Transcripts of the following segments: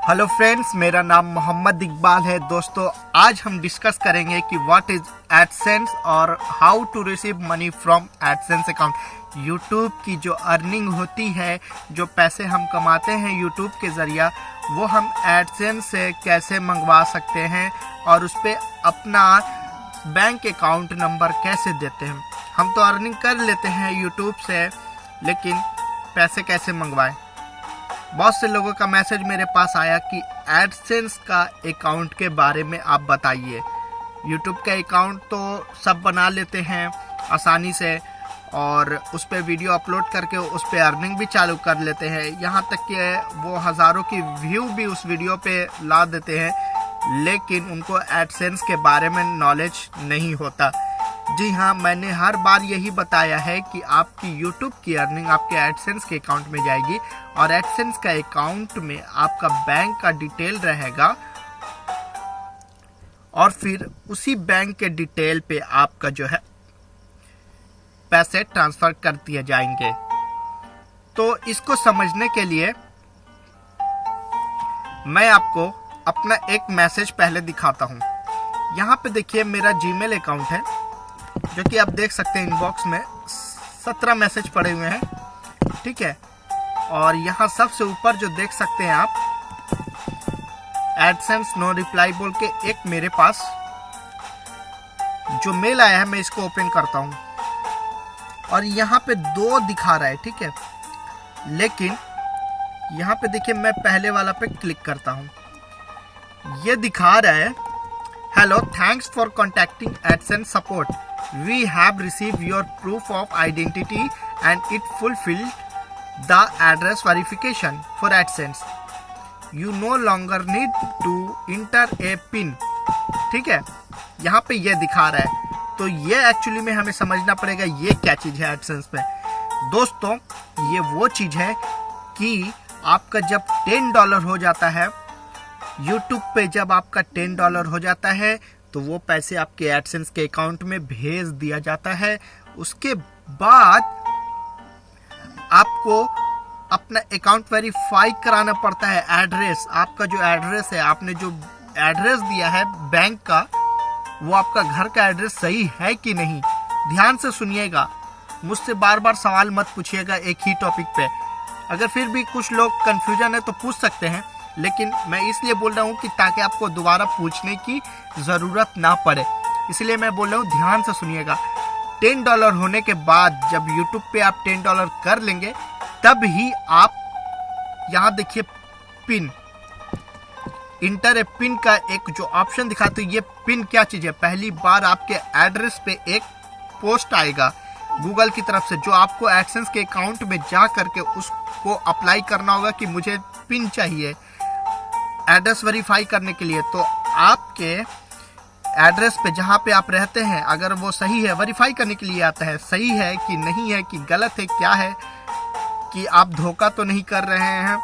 Hello friends, मेरा नाम मोहम्मद इकबाल है। दोस्तों, आज हम डिस्कस करेंगे कि व्हाट इज एडसेंस और how to receive money from AdSense account. YouTube की जो अर्निंग होती है, जो पैसे हम कमाते हैं यूट्यूब के ज़रिए, वो हम एडसेंस से कैसे मंगवा सकते हैं और उस पर अपना बैंक अकाउंट नंबर कैसे देते हैं। हम तो अर्निंग कर लेते हैं यूट्यूब से, लेकिन पैसे कैसे मंगवाएं। बहुत से लोगों का मैसेज मेरे पास आया कि एडसेंस का अकाउंट के बारे में आप बताइए। यूट्यूब का अकाउंट तो सब बना लेते हैं आसानी से और उस पर वीडियो अपलोड करके उस पर अर्निंग भी चालू कर लेते हैं। यहाँ तक कि वो हज़ारों की व्यू भी उस वीडियो पे ला देते हैं, लेकिन उनको एडसेंस के बारे में नॉलेज नहीं होता। जी हाँ, मैंने हर बार यही बताया है कि आपकी यूट्यूब की अर्निंग आपके एडसेंस के अकाउंट में जाएगी और एडसेंस का अकाउंट में आपका बैंक का डिटेल रहेगा और फिर उसी बैंक के डिटेल पे आपका जो है पैसे ट्रांसफर कर दिए जाएंगे। तो इसको समझने के लिए मैं आपको अपना एक मैसेज पहले दिखाता हूँ। यहाँ पे देखिए, मेरा जीमेल अकाउंट है, जो कि आप देख सकते हैं इनबॉक्स में 17 मैसेज पड़े हुए हैं, ठीक है। और यहाँ सबसे ऊपर जो देख सकते हैं आप, एडसेंस नो रिप्लाई बोल के एक मेरे पास जो मेल आया है, मैं इसको ओपन करता हूँ और यहाँ पे 2 दिखा रहा है, ठीक है। लेकिन यहाँ पे देखिए, मैं पहले वाला पे क्लिक करता हूँ, ये दिखा रहा है, hello, thanks for contacting AdSense support, we have received your proof of identity and it fulfilled the address verification for AdSense. You no longer need to enter a PIN. ठीक है, यहाँ पे ये दिखा रहा है। तो ये एक्चुअली में हमें समझना पड़ेगा ये क्या चीज़ है एडसेंस पे। दोस्तों, ये वो चीज़ है कि आपका जब $10 हो जाता है यूट्यूब पे, जब आपका $10 हो जाता है तो वो पैसे आपके एडसेंस के अकाउंट में भेज दिया जाता है। उसके बाद आपको अपना अकाउंट वेरीफाई कराना पड़ता है। एड्रेस, आपका जो एड्रेस है, आपने जो एड्रेस दिया है बैंक का, वो आपका घर का एड्रेस सही है कि नहीं। ध्यान से सुनिएगा, मुझसे बार बार सवाल मत पूछिएगा एक ही टॉपिक पे। अगर फिर भी कुछ लोग कन्फ्यूजन है तो पूछ सकते हैं, लेकिन मैं इसलिए बोल रहा हूँ कि ताकि आपको दोबारा पूछने की ज़रूरत ना पड़े, इसलिए मैं बोल रहा हूँ, ध्यान से सुनिएगा। $10 होने के बाद जब YouTube पे आप $10 कर लेंगे, तब ही आप यहाँ देखिए पिन, इंटर ए पिन का एक जो ऑप्शन दिखाते हैं। ये पिन क्या चीज़ है? पहली बार आपके एड्रेस पे एक पोस्ट आएगा गूगल की तरफ से, जो आपको एडसेंस के अकाउंट में जा करके उसको अप्लाई करना होगा कि मुझे पिन चाहिए एड्रेस वेरीफाई करने के लिए। तो आपके एड्रेस पे जहाँ पे आप रहते हैं, अगर वो सही है, वेरीफाई करने के लिए आता है, सही है कि नहीं है, कि गलत है, क्या है, कि आप धोखा तो नहीं कर रहे हैं।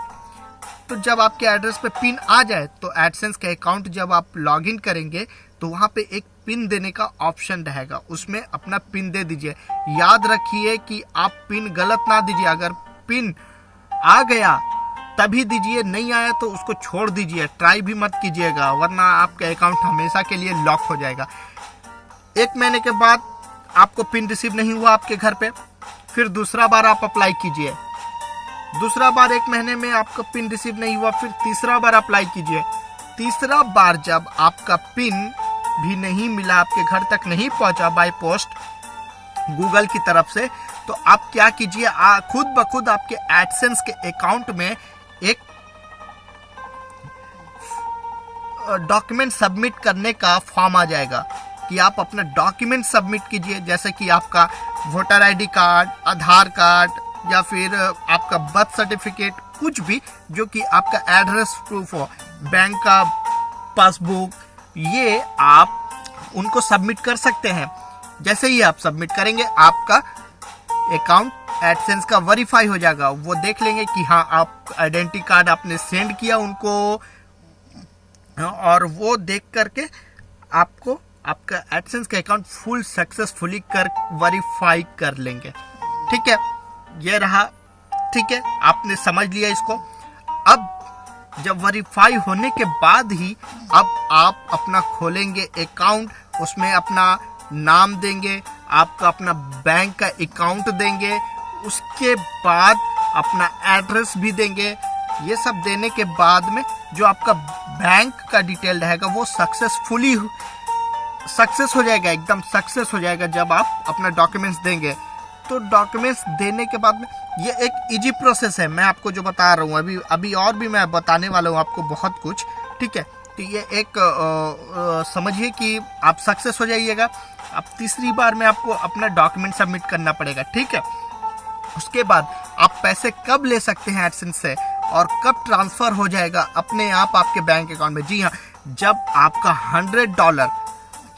तो जब आपके एड्रेस पे पिन आ जाए तो एडसेंस के अकाउंट जब आप लॉगिन करेंगे तो वहाँ पे एक पिन देने का ऑप्शन रहेगा, उसमें अपना पिन दे दीजिए। याद रखिए कि आप पिन गलत ना दीजिए। अगर पिन आ गया तभी दीजिए, नहीं आया तो उसको छोड़ दीजिए, ट्राई भी मत कीजिएगा, वरना आपका अकाउंट हमेशा के लिए लॉक हो जाएगा। 1 महीने के बाद आपको पिन रिसीव नहीं हुआ आपके घर पे, फिर दूसरा बार आप अप्लाई कीजिए। दूसरा बार 1 महीने में आपका पिन रिसीव नहीं हुआ, फिर तीसरा बार अप्लाई कीजिए। तीसरा बार जब आपका पिन भी नहीं मिला, आपके घर तक नहीं पहुंचा बाय पोस्ट गूगल की तरफ से, तो आप क्या कीजिए, खुद ब खुद आपके एडसेंस के अकाउंट में एक डॉक्यूमेंट सबमिट करने का फॉर्म आ जाएगा कि आप अपना डॉक्यूमेंट सबमिट कीजिए, जैसे कि आपका वोटर आईडी कार्ड, आधार कार्ड या फिर आपका बर्थ सर्टिफिकेट, कुछ भी जो कि आपका एड्रेस प्रूफ हो, बैंक का पासबुक, ये आप उनको सबमिट कर सकते हैं। जैसे ही आप सबमिट करेंगे, आपका अकाउंट एडसेंस का वेरीफाई हो जाएगा। वो देख लेंगे कि हाँ, आप आइडेंटिटी कार्ड आपने सेंड किया उनको, और वो देख करके आपको आपका एडसेंस का अकाउंट फुल सक्सेसफुली कर वेरीफाई कर लेंगे। ठीक है, ये रहा, ठीक है, आपने समझ लिया इसको। अब जब वेरीफाई होने के बाद ही अब आप अपना खोलेंगे अकाउंट, उसमें अपना नाम देंगे, आपका अपना बैंक का अकाउंट देंगे, उसके बाद अपना एड्रेस भी देंगे। ये सब देने के बाद में जो आपका बैंक का डिटेल रहेगा वो सक्सेस हो जाएगा, एकदम सक्सेस हो जाएगा जब आप अपना डॉक्यूमेंट्स देंगे। तो डॉक्यूमेंट्स देने के बाद में ये एक इजी प्रोसेस है, मैं आपको जो बता रहा हूँ अभी और भी मैं बताने वाला हूँ आपको बहुत कुछ, ठीक है। तो ये एक समझिए कि आप सक्सेस हो जाइएगा। अब तीसरी बार में आपको अपना डॉक्यूमेंट सबमिट करना पड़ेगा, ठीक है। उसके बाद आप पैसे कब ले सकते हैं एडसेंस से और कब ट्रांसफर हो जाएगा अपने आप आपके बैंक अकाउंट में? जी हाँ, जब आपका $100,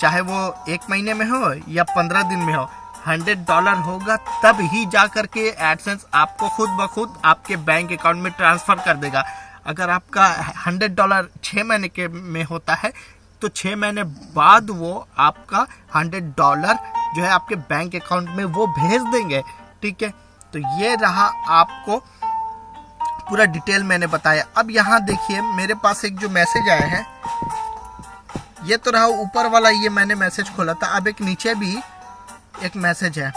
चाहे वो 1 महीने में हो या 15 दिन में हो, $100 होगा तब ही जा करके एडसेंस आपको खुद ब खुद आपके बैंक अकाउंट में ट्रांसफर कर देगा। अगर आपका $100 6 महीने के में होता है तो 6 महीने बाद वो आपका $100 जो है आपके बैंक अकाउंट में वो भेज देंगे, ठीक है। तो ये रहा आपको पूरा डिटेल मैंने बताया। अब यहाँ देखिए मेरे पास एक जो मैसेज आया है, ये तो रहा ऊपर वाला, ये मैंने मैसेज खोला था। अब एक नीचे भी एक मैसेज है,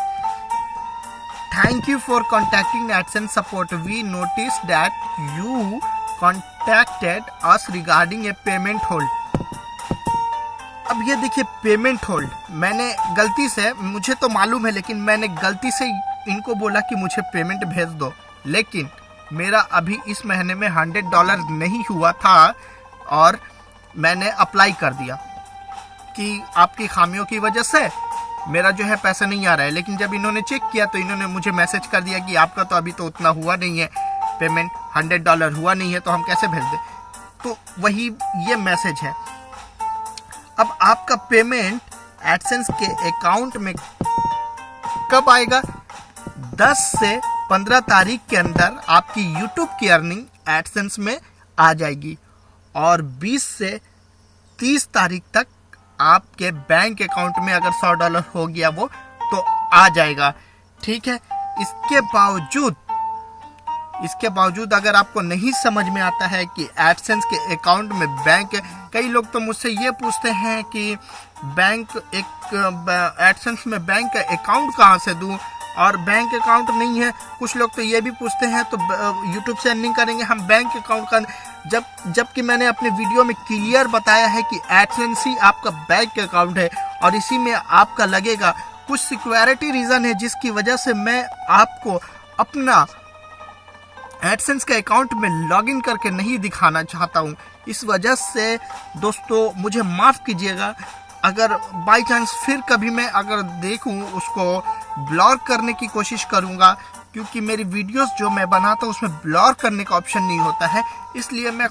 thank you for contacting AdSense support, we notice that you contacted us regarding a payment hold. अब ये देखिए पेमेंट होल्ड, मैंने गलती से, मुझे तो मालूम है लेकिन मैंने गलती से इनको बोला कि मुझे पेमेंट भेज दो, लेकिन मेरा अभी इस महीने में $100 नहीं हुआ था और मैंने अप्लाई कर दिया कि आपकी खामियों की वजह से मेरा जो है पैसा नहीं आ रहा है। लेकिन जब इन्होंने चेक किया तो इन्होंने मुझे मैसेज कर दिया कि आपका तो अभी तो उतना हुआ नहीं है, पेमेंट $100 हुआ नहीं है, तो हम कैसे भेज दें। तो वही ये मैसेज है। अब आपका पेमेंट एडसेंस के अकाउंट में कब आएगा? 10 से 15 तारीख के अंदर आपकी यूट्यूब की अर्निंग एडसेंस में आ जाएगी और 20 से 30 तारीख तक आपके बैंक अकाउंट में अगर $100 हो गया वो तो आ जाएगा, ठीक है। इसके बावजूद अगर आपको नहीं समझ में आता है कि एडसेंस के अकाउंट में बैंक, कई लोग तो मुझसे ये पूछते हैं कि बैंक एडसेंस में बैंक का अकाउंट कहाँ से दूं और बैंक अकाउंट नहीं है। कुछ लोग तो ये भी पूछते हैं तो यूट्यूब से अर्निंग करेंगे हम बैंक अकाउंट का, जबकि मैंने अपने वीडियो में क्लियर बताया है कि एडसेंस ही आपका बैंक अकाउंट है और इसी में आपका लगेगा। कुछ सिक्योरिटी रीज़न है जिसकी वजह से मैं आपको अपना एडसेंस के अकाउंट में लॉगिन करके नहीं दिखाना चाहता हूँ। इस वजह से दोस्तों मुझे माफ़ कीजिएगा, अगर बाय चांस फिर कभी मैं अगर देखूँ उसको ब्लॉर करने की कोशिश करूँगा, क्योंकि मेरी वीडियोस जो मैं बनाता हूँ उसमें ब्लॉर करने का ऑप्शन नहीं होता है, इसलिए मैं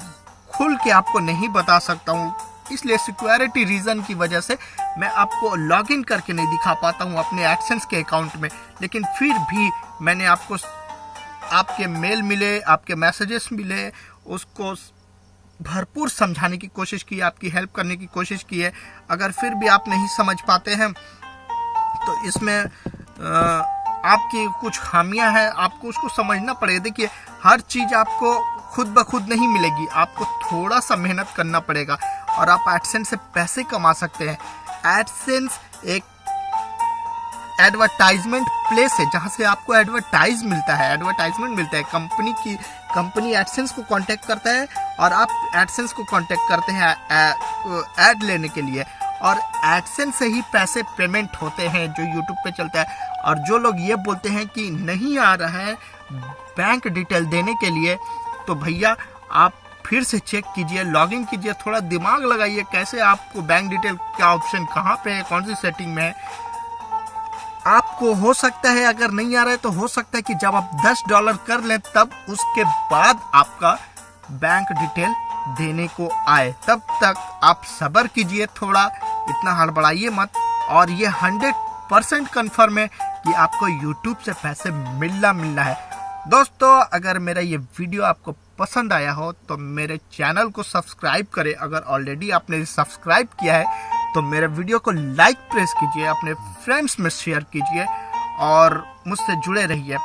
खुल के आपको नहीं बता सकता हूँ। इसलिए सिक्योरिटी रीज़न की वजह से मैं आपको लॉगिन करके नहीं दिखा पाता हूँ अपने एडसेंस के अकाउंट में। लेकिन फिर भी मैंने आपको, आपके मेल मिले, आपके मैसेजेस मिले, उसको भरपूर समझाने की कोशिश की, आपकी हेल्प करने की कोशिश की है। अगर फिर भी आप नहीं समझ पाते हैं तो इसमें आपकी कुछ खामियां हैं, आपको उसको समझना पड़ेगा। देखिए हर चीज़ आपको खुद ब खुद नहीं मिलेगी, आपको थोड़ा सा मेहनत करना पड़ेगा और आप एडसेंस से पैसे कमा सकते हैं। एडसेंस एक एडवर्टाइजमेंट प्लेस है जहां से आपको एडवर्टाइजमेंट मिलता है। कंपनी एडसेंस को कांटेक्ट करता है और आप एडसेंस को कांटेक्ट करते हैं ऐड लेने के लिए, और एडसेंस से ही पैसे पेमेंट होते हैं जो यूट्यूब पे चलता है। और जो लोग ये बोलते हैं कि नहीं आ रहा है बैंक डिटेल देने के लिए, तो भैया आप फिर से चेक कीजिए, लॉगिन कीजिए, थोड़ा दिमाग लगाइए कैसे आपको बैंक डिटेल का ऑप्शन कहाँ पे है, कौन सी सेटिंग में है। आपको हो सकता है अगर नहीं आ रहा है तो हो सकता है कि जब आप $10 कर लें तब उसके बाद आपका बैंक डिटेल देने को आए। तब तक आप सब्र कीजिए, थोड़ा इतना हड़बड़ाइए मत। और ये 100% कन्फर्म है कि आपको YouTube से पैसे मिलना है। दोस्तों अगर मेरा ये वीडियो आपको पसंद आया हो तो मेरे चैनल को सब्सक्राइब करें। अगर ऑलरेडी आपने सब्सक्राइब किया है तो मेरे वीडियो को लाइक प्रेस कीजिए, अपने फ्रेंड्स में शेयर कीजिए और मुझसे जुड़े रहिए।